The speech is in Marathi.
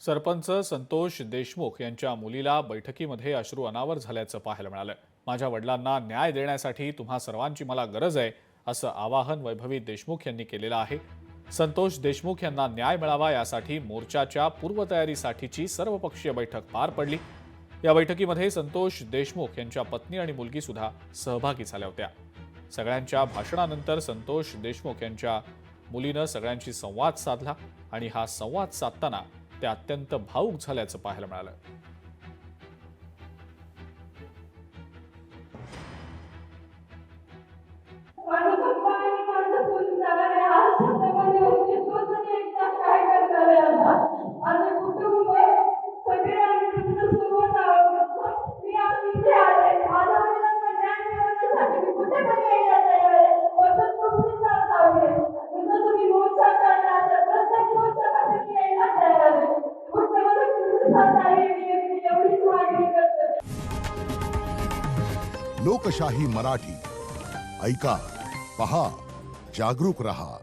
सरपंच संतोष देशमुख यांच्या मुलीला बैठकीमध्ये अश्रू अनावर झाल्याचं पाहायला मिळालं। माझ्या वडिलांना न्याय देण्यासाठी तुम्हा सर्वांची मला गरज आहे असं आवाहन वैभवी देशमुख यांनी केलेलं आहे। संतोष देशमुख यांना न्याय मिळावा यासाठी मोर्चाच्या पूर्वतयारीसाठीची सर्वपक्षीय बैठक पार पडली। या बैठकीमध्ये संतोष देशमुख यांच्या पत्नी आणि मुलगी सुद्धा सहभागी झाल्या होत्या। सगळ्यांच्या भाषणानंतर संतोष देशमुख यांच्या मुलीनं सगळ्यांशी संवाद साधला आणि हा संवाद साधताना ते अत्यंत भावुक झाल्याचं पाहायला मिळालं। लोकशाही मराठी ऐका, पहा, जागरूक रहा।